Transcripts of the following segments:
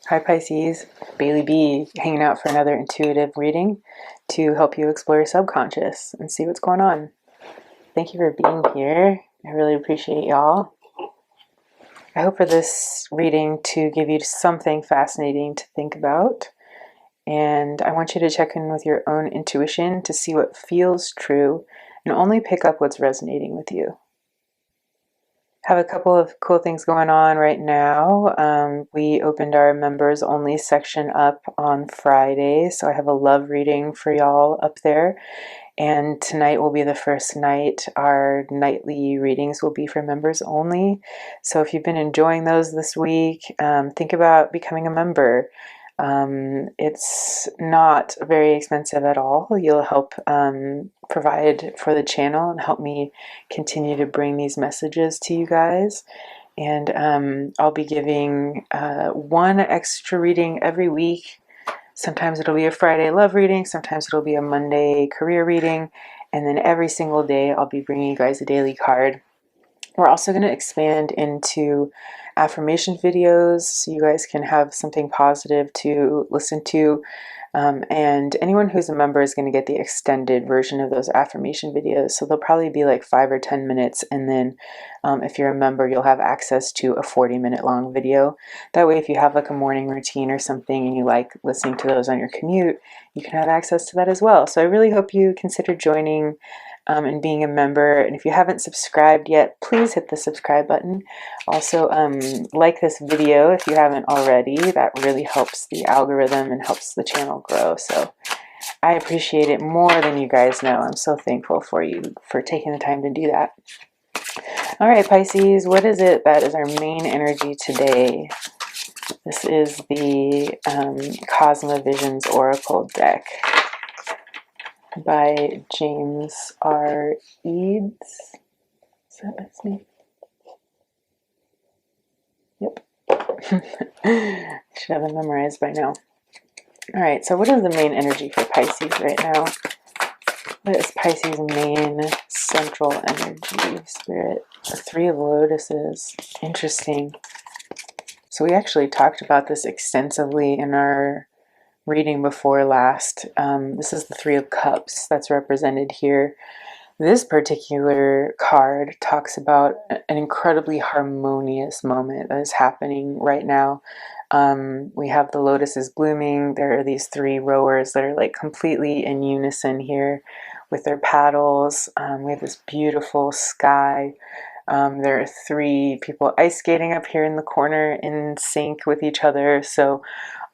Hi Pisces, Bailey B hanging out for another intuitive reading to help you explore your subconscious and see what's going on. Thank you for being here. I really appreciate y'all. I hope for this reading to give you something fascinating to think about. And I want you to check in with your own intuition to see what feels true and only pick up what's resonating with you. Have a couple of cool things going on right now. We opened our members only section up on Friday, so I have a love reading for y'all up there. And tonight will be the first night. Our nightly readings will be for members only. So if you've been enjoying those this week, think about becoming a member. It's not very expensive at all. You'll help provide for the channel and help me continue to bring these messages to you guys. And I'll be giving one extra reading every week. Sometimes it'll be a Friday love reading, sometimes it'll be a Monday career reading, and then every single day I'll be bringing you guys a daily card. We're also going to expand into affirmation videos so you guys can have something positive to listen to. And anyone who's a member is going to get the extended version of those affirmation videos. So they'll probably be like 5 or 10 minutes. And then if you're a member, you'll have access to a 40-minute long video. That way, if you have like a morning routine or something and you like listening to those on your commute, you can have access to that as well. So I really hope you consider joining and being a member. And if you haven't subscribed yet, please hit the subscribe button. Also, like this video if you haven't already. That really helps the algorithm and helps the channel grow. So I appreciate it more than you guys know. I'm so thankful for you for taking the time to do that. All right, Pisces, what is it that is our main energy today? This is the Cosma Visions Oracle deck by James R. Eads. Is that his name? Yep. Should have it memorized by now. All right, so what is the main energy for Pisces right now? What is Pisces' main central energy, Spirit? The Three of Lotuses. Interesting. So we actually talked about this extensively in our reading before last. This is the Three of Cups that's represented here. This particular card talks about an incredibly harmonious moment that is happening right now. We have the lotuses blooming. There are these three rowers that are like completely in unison here with their paddles. We have this beautiful sky. There are three people ice skating up here in the corner in sync with each other. So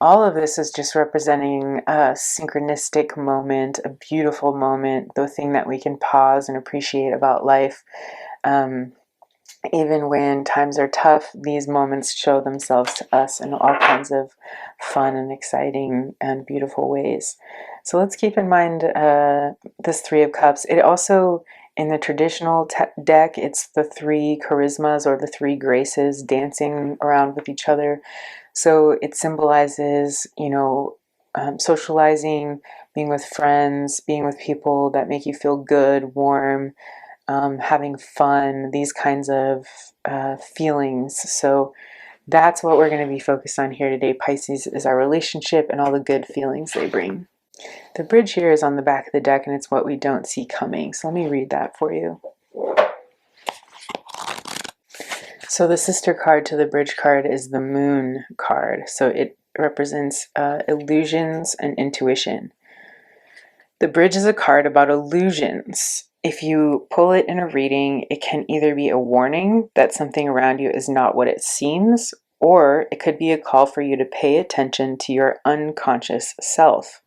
all of this is just representing a synchronistic moment, a beautiful moment, the thing that we can pause and appreciate about life. Even when times are tough, these moments show themselves to us in all kinds of fun and exciting and beautiful ways. So let's keep in mind this Three of Cups. It also, in the traditional deck, it's the three charismas or the three graces dancing around with each other. So it symbolizes, socializing, being with friends, being with people that make you feel good, warm, having fun, these kinds of feelings. So that's what we're going to be focused on here today, Pisces, is our relationship and all the good feelings they bring. The bridge here is on the back of the deck, and it's what we don't see coming. So let me read that for you. So the sister card to the bridge card is the Moon card. So it represents illusions and intuition. The bridge is a card about illusions. If you pull it in a reading, it can either be a warning that something around you is not what it seems, or it could be a call for you to pay attention to your unconscious self.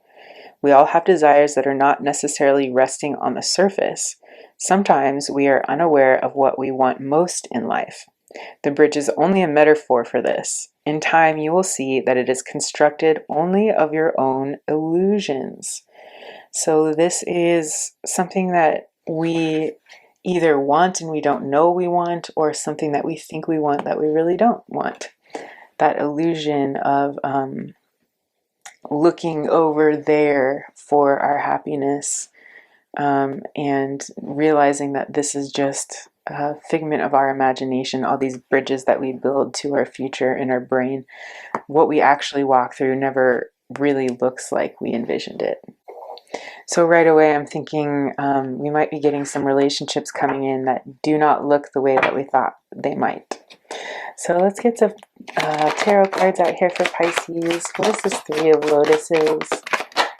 We all have desires that are not necessarily resting on the surface. Sometimes we are unaware of what we want most in life. The bridge is only a metaphor for this. In time, you will see that it is constructed only of your own illusions. So this is something that we either want and we don't know we want, or something that we think we want that we really don't want. That illusion of looking over there for our happiness and realizing that this is just figment of our imagination, all these bridges that we build to our future in our brain. What we actually walk through never really looks like we envisioned it. So right away I'm thinking we might be getting some relationships coming in that do not look the way that we thought they might. So let's get some tarot cards out here for Pisces. What is this Three of Lotuses?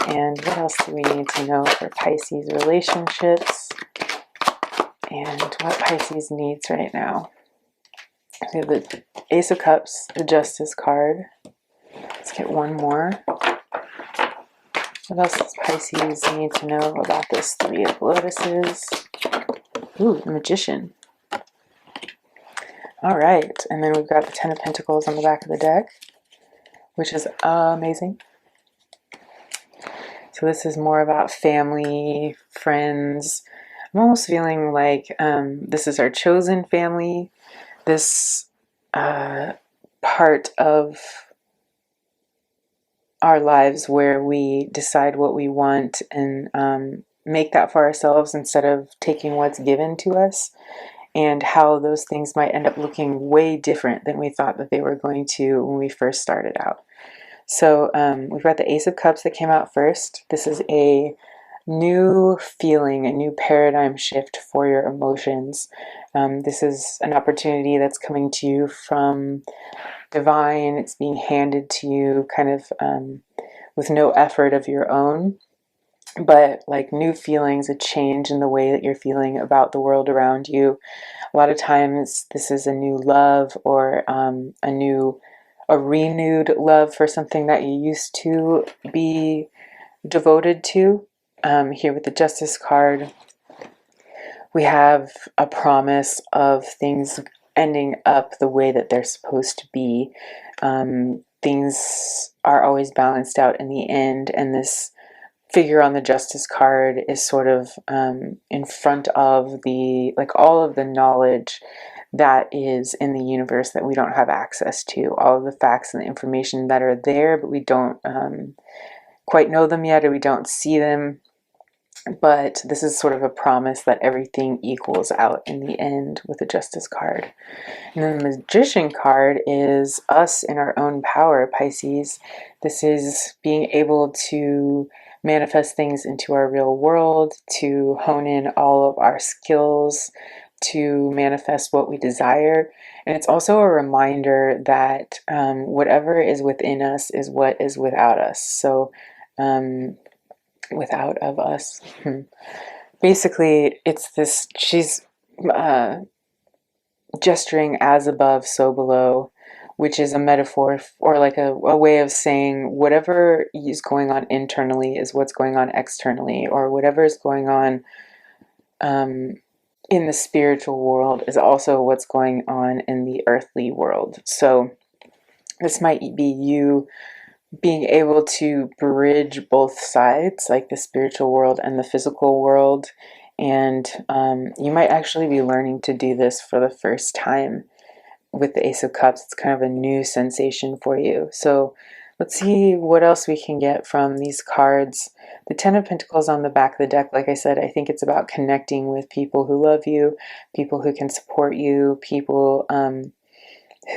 And what else do we need to know for Pisces relationships? And what Pisces needs right now? We have the Ace of Cups, the Justice card. Let's get one more. What else does Pisces need to know about this Three of Lotuses? Ooh, the Magician. All right, and then we've got the Ten of Pentacles on the back of the deck, which is amazing. So this is more about family, friends. I'm almost feeling like this is our chosen family. This part of our lives where we decide what we want and make that for ourselves instead of taking what's given to us, and how those things might end up looking way different than we thought that they were going to when we first started out. So we've got the Ace of Cups that came out first. This is a new feeling, a new paradigm shift for your emotions. This is an opportunity that's coming to you from divine. It's being handed to you kind of with no effort of your own, but like new feelings, a change in the way that you're feeling about the world around you. A lot of times this is a new love or a renewed love for something that you used to be devoted to. Here with the Justice card, we have a promise of things ending up the way that they're supposed to be. Things are always balanced out in the end, and this figure on the Justice card is sort of in front of the, like, all of the knowledge that is in the universe that we don't have access to, all of the facts and the information that are there, but we don't quite know them yet, or we don't see them. But this is sort of a promise that everything equals out in the end with the Justice card. And then the Magician card is us in our own power, Pisces. This is being able to manifest things into our real world, to hone in all of our skills, to manifest what we desire. And it's also a reminder that whatever is within us is what is without us. So without of us. Basically, it's this, she's gesturing as above, so below, which is a metaphor or like a way of saying whatever is going on internally is what's going on externally, or whatever is going on in the spiritual world is also what's going on in the earthly world. So this might be you being able to bridge both sides, like the spiritual world and the physical world. And you might actually be learning to do this for the first time with the Ace of Cups. It's kind of a new sensation for you. So let's see what else we can get from these cards. The Ten of Pentacles on the back of the deck, like I said, I think it's about connecting with people who love you, people who can support you, people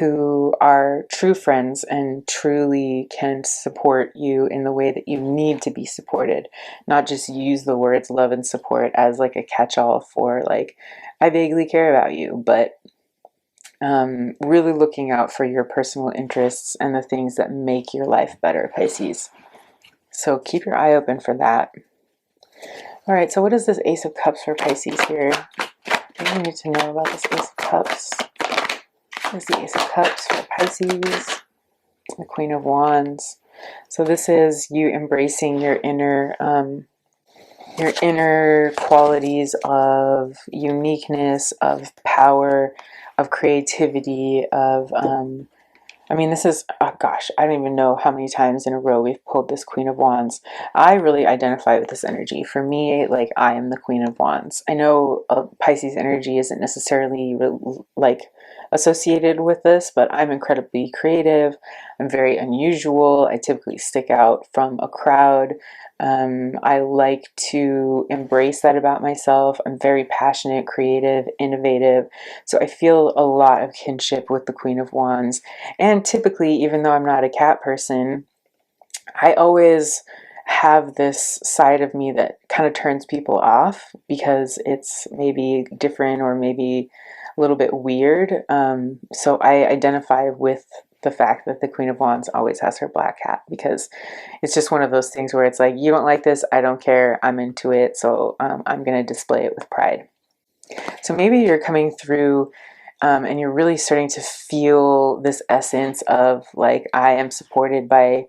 who are true friends and truly can support you in the way that you need to be supported. Not just use the words love and support as like a catch-all for like, I vaguely care about you, but really looking out for your personal interests and the things that make your life better, Pisces. So keep your eye open for that. All right, so what is this Ace of Cups for Pisces here? What do you need to know about this Ace of Cups? There's the Ace of Cups for Pisces, the Queen of Wands. So this is you embracing your inner qualities of uniqueness, of power, of creativity, of I mean, this is, oh gosh, I don't even know how many times in a row we've pulled this Queen of Wands. I really identify with this energy. For me, like, I am the Queen of Wands. I know Pisces energy isn't necessarily like associated with this, but I'm incredibly creative. I'm very unusual. I typically stick out from a crowd. I like to embrace that about myself. I'm very passionate, creative, innovative. So I feel a lot of kinship with the Queen of Wands. And typically, even though I'm not a cat person, I always have this side of me that kind of turns people off because it's maybe different or maybe a little bit weird. So I identify with the fact that the Queen of Wands always has her black cat, because it's just one of those things where it's like, you don't like this, I don't care, I'm into it, so I'm going to display it with pride. So maybe you're coming through and you're really starting to feel this essence of like, I am supported by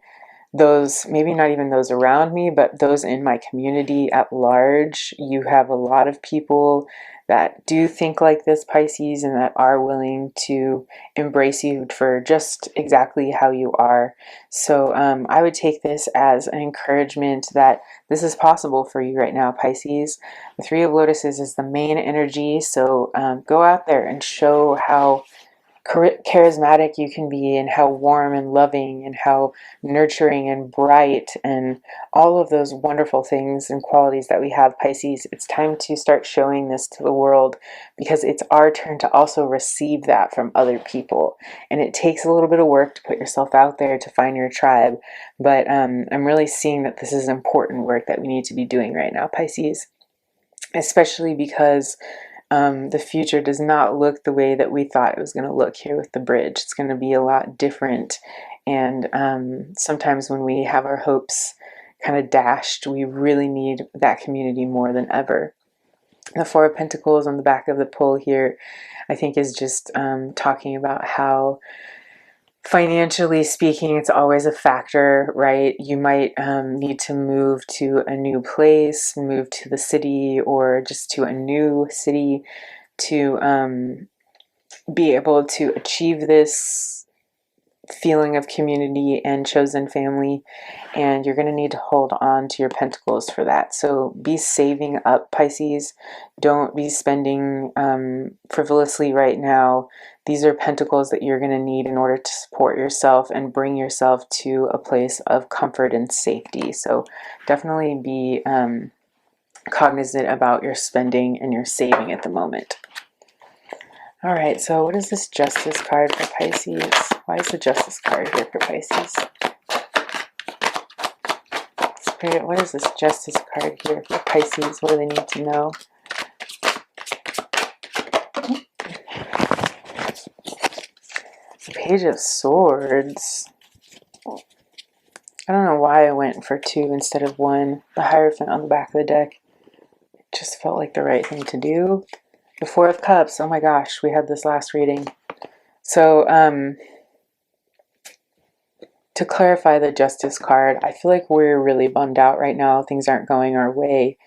those, maybe not even those around me, but those in my community at large. You have a lot of people that do think like this, Pisces, and that are willing to embrace you for just exactly how you are. So I would take this as an encouragement that this is possible for you right now, Pisces. The Three of Lotuses is the main energy, so go out there and show how charismatic you can be, and how warm and loving and how nurturing and bright and all of those wonderful things and qualities that we have, Pisces. It's time to start showing this to the world, because it's our turn to also receive that from other people. And it takes a little bit of work to put yourself out there to find your tribe, but I'm really seeing that this is important work that we need to be doing right now, Pisces, especially because the future does not look the way that we thought it was going to look here with the bridge. It's going to be a lot different. And sometimes when we have our hopes kind of dashed, we really need that community more than ever. The Four of Pentacles on the back of the pull here, I think, is just talking about how, financially speaking, it's always a factor, right? You might need to move to a new place, move to the city, or just to a new city to be able to achieve this feeling of community and chosen family. And you're going to need to hold on to your pentacles for that. So be saving up, Pisces. Don't be spending frivolously right now. These are pentacles that you're going to need in order to support yourself and bring yourself to a place of comfort and safety. So definitely be cognizant about your spending and your saving at the moment. All right, so what is this Justice card for Pisces? Why is the Justice card here for Pisces? Spirit, what is this Justice card here for Pisces? What do they need to know? The Page of Swords. I don't know why I went for 2 instead of 1. The Hierophant on the back of the deck. It just felt like the right thing to do. The Four of Cups. Oh my gosh, we had this last reading. So, to clarify the Justice card, I feel like we're really bummed out right now. Things aren't going our way.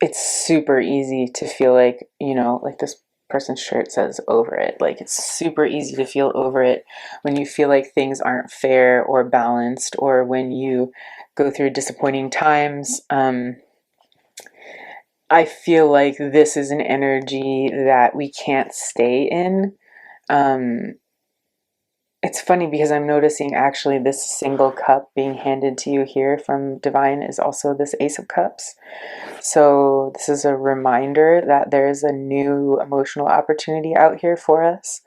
It's super easy to feel like, you know, like this person's shirt says over it. Like, it's super easy to feel over it when you feel like things aren't fair or balanced, or when you go through disappointing times. I feel like this is an energy that we can't stay in. It's funny because I'm noticing actually this single cup being handed to you here from Divine is also this Ace of Cups. So this is a reminder that there's a new emotional opportunity out here for us.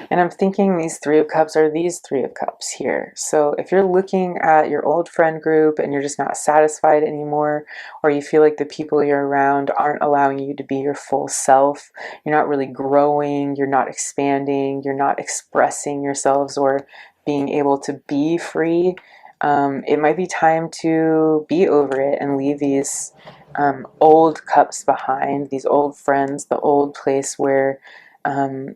And I'm thinking these Three of Cups are these Three of Cups here. So if you're looking at your old friend group and you're just not satisfied anymore, or you feel like the people you're around aren't allowing you to be your full self, you're not really growing, you're not expanding, you're not expressing yourselves or being able to be free, it might be time to be over it and leave these old cups behind, these old friends, the old place where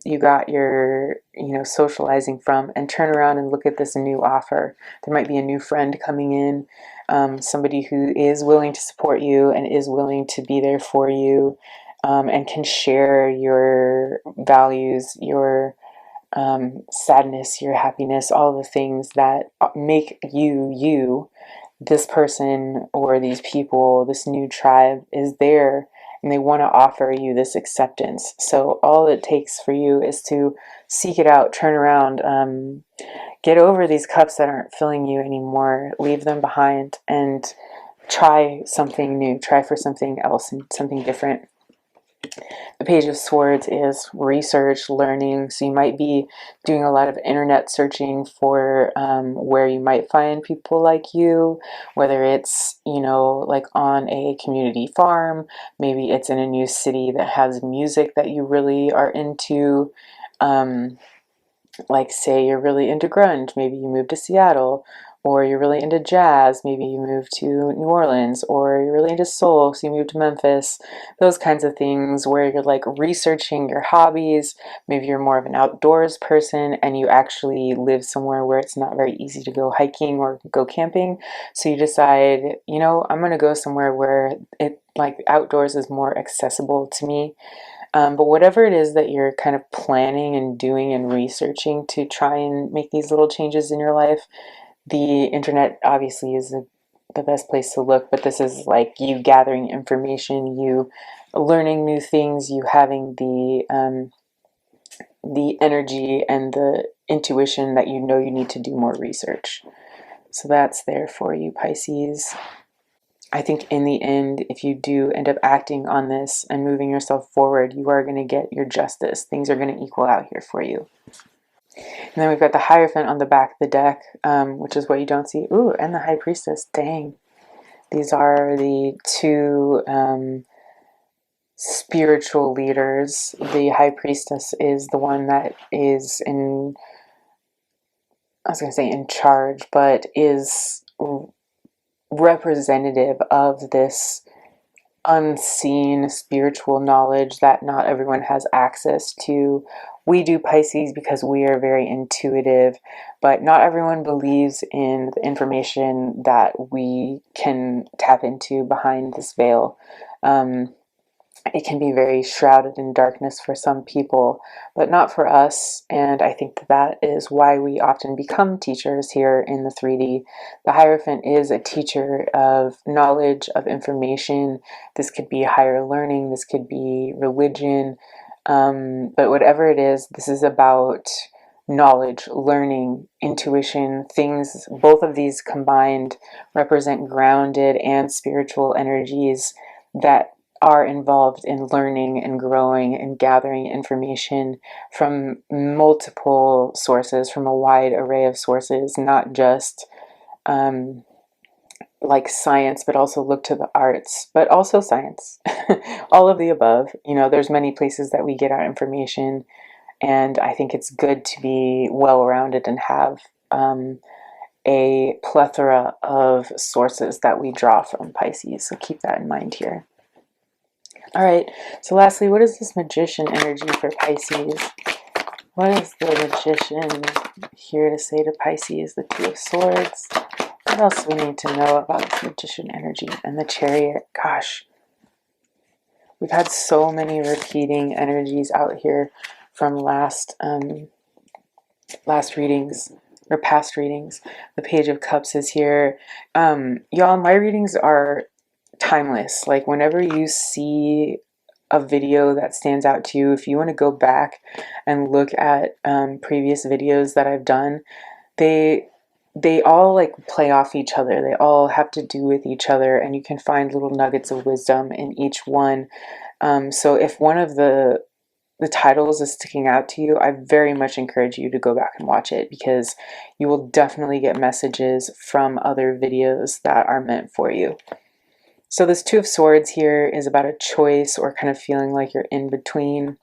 you got your, socializing from, and turn around and look at this new offer. There might be a new friend coming in, somebody who is willing to support you and is willing to be there for you, and can share your values, your sadness, your happiness, all the things that make you, you. This person or these people, this new tribe is there and they want to offer you this acceptance. So all it takes for you is to seek it out, turn around, get over these cups that aren't filling you anymore, leave them behind, and try something new, try for something else and something different. The Page of Swords is research, learning, so you might be doing a lot of internet searching for where you might find people like you, whether it's, you know, like on a community farm, maybe it's in a new city that has music that you really are into. Like, say you're really into grunge, maybe you move to Seattle, or you're really into jazz, maybe you move to New Orleans, or you're really into soul, so you move to Memphis. Those kinds of things where you're like researching your hobbies. Maybe you're more of an outdoors person and you actually live somewhere where it's not very easy to go hiking or go camping. So you decide, you know, I'm going to go somewhere where it, like, outdoors is more accessible to me. But whatever it is that you're kind of planning and doing and researching to try and make these little changes in your life, the internet obviously is the best place to look, but this is like you gathering information, you learning new things, you having the energy and the intuition that you know you need to do more research. So that's there for you, Pisces. I think in the end, if you do end up acting on this and moving yourself forward, you are going to get your justice. Things are going to equal out here for you. And then we've got the Hierophant on the back of the deck, which is what you don't see. Ooh, and the High Priestess. Dang. These are the two spiritual leaders. The High Priestess is the one that is in, I was going to say in charge, but is representative of this unseen spiritual knowledge that not everyone has access to. We do, Pisces, because we are very intuitive, but not everyone believes in the information that we can tap into behind this veil. It can be very shrouded in darkness for some people, but not for us. And I think that is why we often become teachers here in the 3D. The Hierophant is a teacher of knowledge, of information. This could be higher learning, this could be religion. But whatever it is, this is about knowledge, learning, intuition, things. Both of these combined represent grounded and spiritual energies that are involved in learning and growing and gathering information from multiple sources, from a wide array of sources, not just like science, but also look to the arts, but also science. All of the above. You know, there's many places that we get our information, and I think it's good to be well-rounded and have a plethora of sources that we draw from, Pisces. So keep that in mind here. All right, so lastly, what is this Magician energy for Pisces? What is the Magician here to say to Pisces? The Two of Swords. What else do we need to know about this Magician energy? And the Chariot. Gosh, we've had so many repeating energies out here from last readings, or past readings. The Page of Cups is here. Y'all, my readings are timeless. Like, whenever you see a video that stands out to you, if you want to go back and look at previous videos that I've done, they all like play off each other. They all have to do with each other, and you can find little nuggets of wisdom in each one. So if one of the titles is sticking out to you, I very much encourage you to go back and watch it, because you will definitely get messages from other videos that are meant for you. So this Two of Swords here is about a choice, or kind of feeling like you're in between.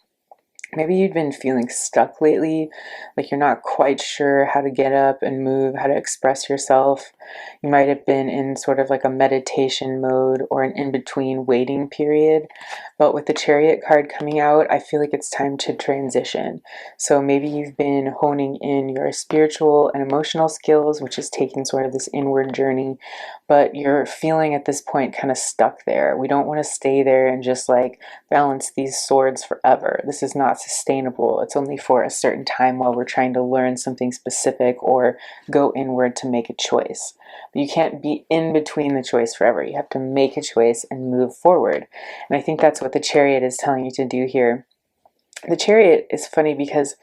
Maybe you've been feeling stuck lately, like you're not quite sure how to get up and move, how to express yourself. You might have been in sort of like a meditation mode or an in-between waiting period. But with the Chariot card coming out, I feel like it's time to transition. So maybe you've been honing in your spiritual and emotional skills, which is taking sort of this inward journey, but you're feeling at this point kind of stuck there. We don't want to stay there and just like balance these swords forever. This is not sustainable. It's only for a certain time while we're trying to learn something specific or go inward to make a choice. But you can't be in between the choice forever. You have to make a choice and move forward. And I think that's what the Chariot is telling you to do here. The Chariot is funny because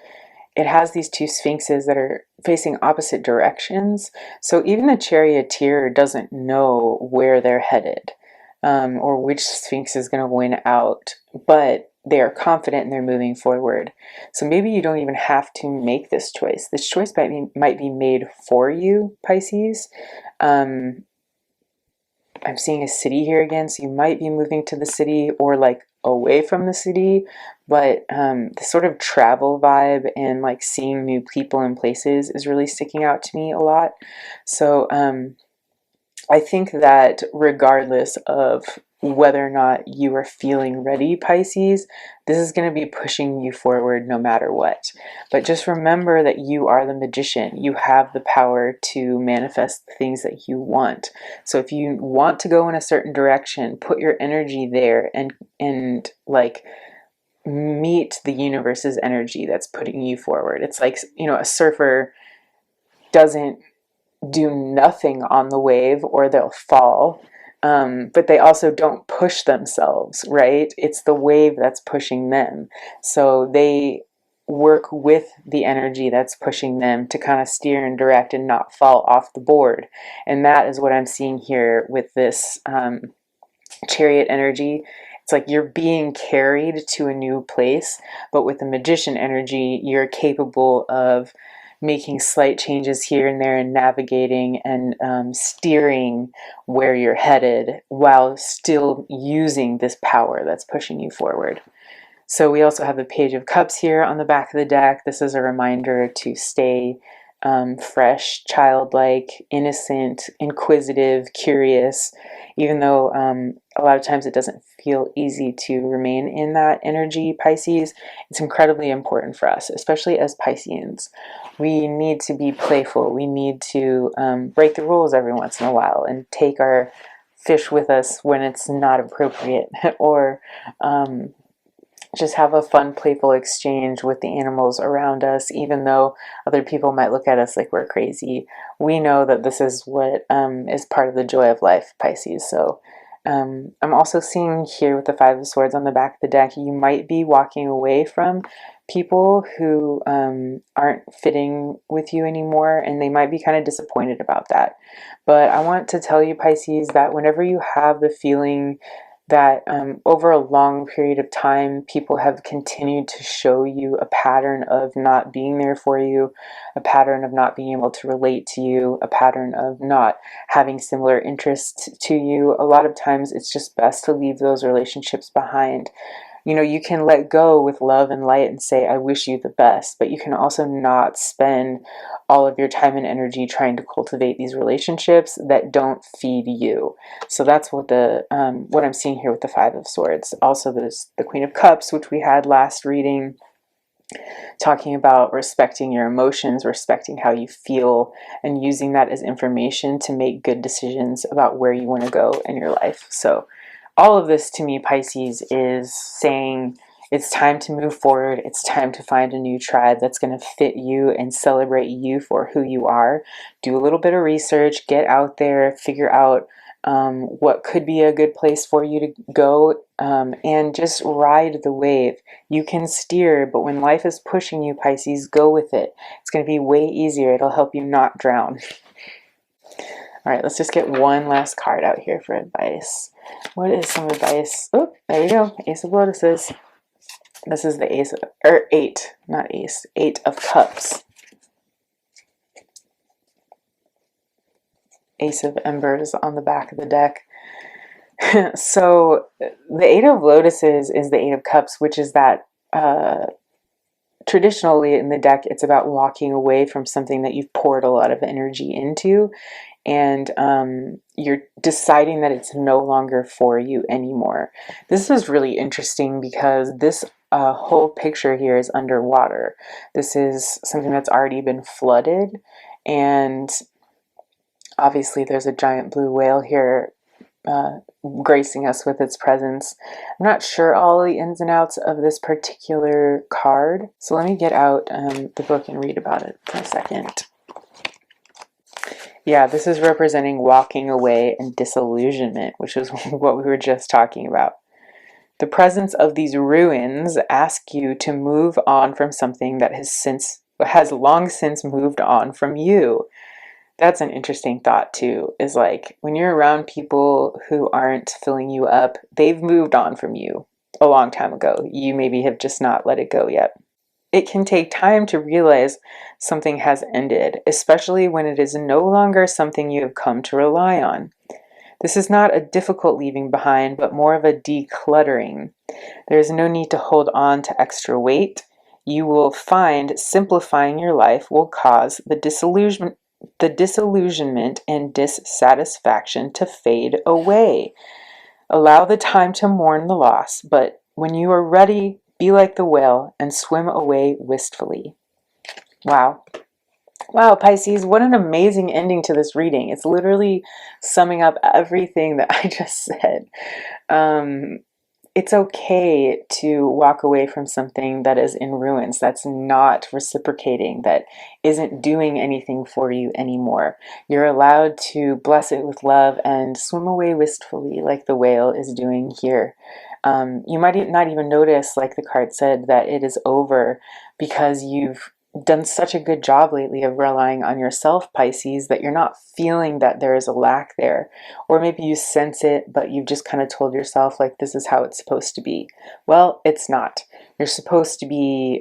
it has these two sphinxes that are facing opposite directions. So even the charioteer doesn't know where they're headed, or which sphinx is going to win out, but they are confident and they're moving forward. So maybe you don't even have to make this choice. This choice might be made for you, Pisces. I'm seeing a city here again, so you might be moving to the city or like away from the city, but the sort of travel vibe and like seeing new people and places is really sticking out to me a lot. So I think that regardless of whether or not you are feeling ready, Pisces, this is going to be pushing you forward no matter what. But just remember that you are the magician. You have the power to manifest the things that you want. So if you want to go in a certain direction, put your energy there and like meet the universe's energy that's putting you forward. It's like, you know, a surfer doesn't do nothing on the wave or they'll fall. But they also don't push themselves, right? It's the wave that's pushing them. So they work with the energy that's pushing them to kind of steer and direct and not fall off the board. And that is what I'm seeing here with this Chariot energy. It's like you're being carried to a new place, but with the magician energy, you're capable of making slight changes here and there and navigating and steering where you're headed while still using this power that's pushing you forward. So we also have the Page of Cups here on the back of the deck. This is a reminder to stay fresh, childlike, innocent, inquisitive, curious, even though a lot of times it doesn't feel easy to remain in that energy, Pisces. It's incredibly important for us, especially as Pisceans. We need to be playful. We need to break the rules every once in a while and take our fish with us when it's not appropriate, or just have a fun, playful exchange with the animals around us, even though other people might look at us like we're crazy. We know that this is what is part of the joy of life, Pisces. So I'm also seeing here with the Five of Swords on the back of the deck, you might be walking away from people who aren't fitting with you anymore, and they might be kind of disappointed about that. But I want to tell you, Pisces, that whenever you have the feeling that over a long period of time, people have continued to show you a pattern of not being there for you, a pattern of not being able to relate to you, a pattern of not having similar interests to you. A lot of times it's just best to leave those relationships behind. You know, you can let go with love and light and say, I wish you the best, but you can also not spend all of your time and energy trying to cultivate these relationships that don't feed you. So that's what what I'm seeing here with the Five of Swords. Also, there's the Queen of Cups, which we had last reading, talking about respecting your emotions, respecting how you feel, and using that as information to make good decisions about where you want to go in your life. So all of this to me, Pisces, is saying it's time to move forward. It's time to find a new tribe that's going to fit you and celebrate you for who you are. Do a little bit of research, get out there, figure out what could be a good place for you to go, and just ride the wave. You can steer, but when life is pushing you, Pisces, go with it. It's going to be way easier. It'll help you not drown. All right, let's just get one last card out here for advice. What is some advice? Oh, there you go. Ace of Lotuses. This is the Ace of, or Eight, not Ace, Eight of Cups. Ace of Embers on the back of the deck. So the Eight of Lotuses is the Eight of Cups, which is that traditionally in the deck, it's about walking away from something that you've poured a lot of energy into, and you're deciding that it's no longer for you anymore. This is really interesting because this whole picture here is underwater. This is something that's already been flooded, and obviously there's a giant blue whale here gracing us with its presence. I'm not sure all the ins and outs of this particular card, so let me get out the book and read about it for a second. Yeah, this is representing walking away and disillusionment, which is what we were just talking about. The presence of these ruins ask you to move on from something that has long since moved on from you. That's an interesting thought too, is like when you're around people who aren't filling you up, they've moved on from you a long time ago. You maybe have just not let it go yet. It can take time to realize something has ended, especially when it is no longer something you have come to rely on. This is not a difficult leaving behind, but more of a decluttering. There is no need to hold on to extra weight. You will find simplifying your life will cause the disillusionment and dissatisfaction to fade away. Allow the time to mourn the loss, but when you are ready, be like the whale and swim away wistfully. Wow. Wow, Pisces, what an amazing ending to this reading. It's literally summing up everything that I just said. It's okay to walk away from something that is in ruins, that's not reciprocating, that isn't doing anything for you anymore. You're allowed to bless it with love and swim away wistfully like the whale is doing here. You might not even notice, like the card said, that it is over because you've done such a good job lately of relying on yourself, Pisces, that you're not feeling that there is a lack there. Or maybe you sense it, but you've just kind of told yourself, like, this is how it's supposed to be. Well, it's not. You're supposed to be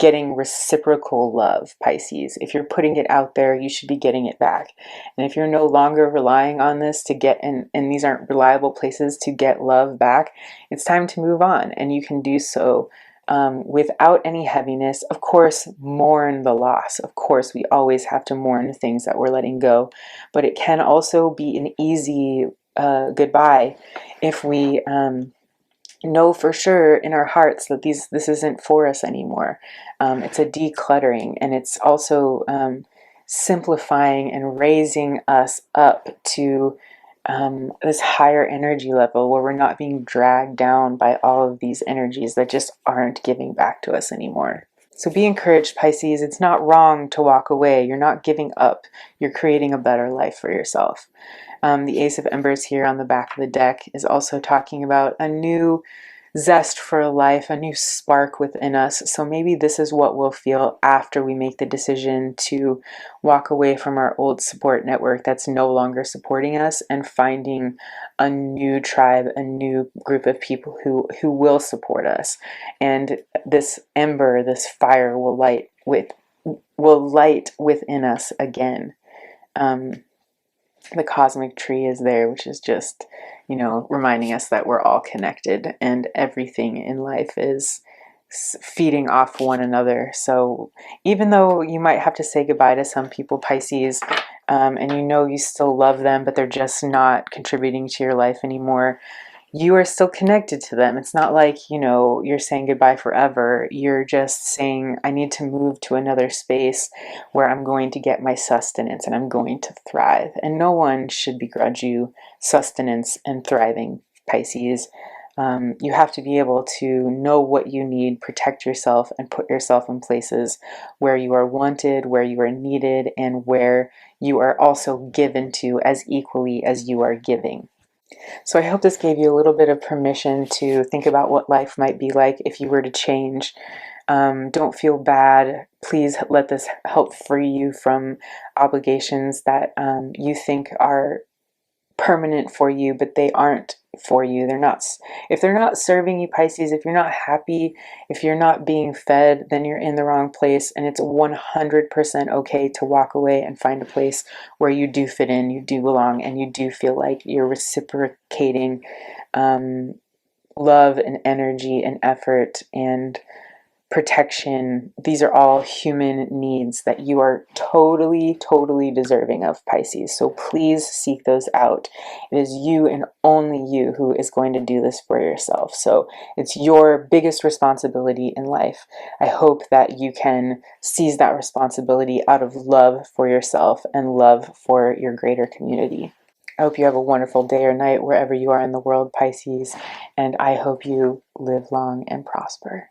getting reciprocal love, Pisces. If you're putting it out there, you should be getting it back. And if you're no longer relying on this to get, and these aren't reliable places to get love back, it's time to move on. And you can do so without any heaviness. Of course, mourn the loss. Of course, we always have to mourn the things that we're letting go. But it can also be an easy goodbye if we know for sure in our hearts that this isn't for us anymore. It's a decluttering, and it's also simplifying and raising us up to this higher energy level where we're not being dragged down by all of these energies that just aren't giving back to us anymore. So be encouraged, Pisces. It's not wrong to walk away. You're not giving up. You're creating a better life for yourself. The Ace of Embers here on the back of the deck is also talking about a new zest for life, a new spark within us. So maybe this is what we'll feel after we make the decision to walk away from our old support network that's no longer supporting us and finding a new tribe, a new group of people who will support us. And this ember, this fire will light within us again. The cosmic tree is there, which is just, reminding us that we're all connected and everything in life is feeding off one another. So even though you might have to say goodbye to some people, Pisces, and you still love them, but they're just not contributing to your life anymore, you are still connected to them. It's not like, you're saying goodbye forever. You're just saying, I need to move to another space where I'm going to get my sustenance and I'm going to thrive. And no one should begrudge you sustenance and thriving, Pisces. You have to be able to know what you need, protect yourself, and put yourself in places where you are wanted, where you are needed, and where you are also given to as equally as you are giving. So I hope this gave you a little bit of permission to think about what life might be like if you were to change. Don't feel bad. Please let this help free you from obligations that you think are permanent for you, but they aren't for you. They're not. If they're not serving you, Pisces, if you're not happy, if you're not being fed, then you're in the wrong place, and it's 100% okay to walk away and find a place where you do fit in, you do belong, and you do feel like you're reciprocating love and energy and effort and protection. These are all human needs that you are totally, totally deserving of, Pisces. So please seek those out. It is you and only you who is going to do this for yourself. So it's your biggest responsibility in life. I hope that you can seize that responsibility out of love for yourself and love for your greater community. I hope you have a wonderful day or night wherever you are in the world, Pisces, and I hope you live long and prosper.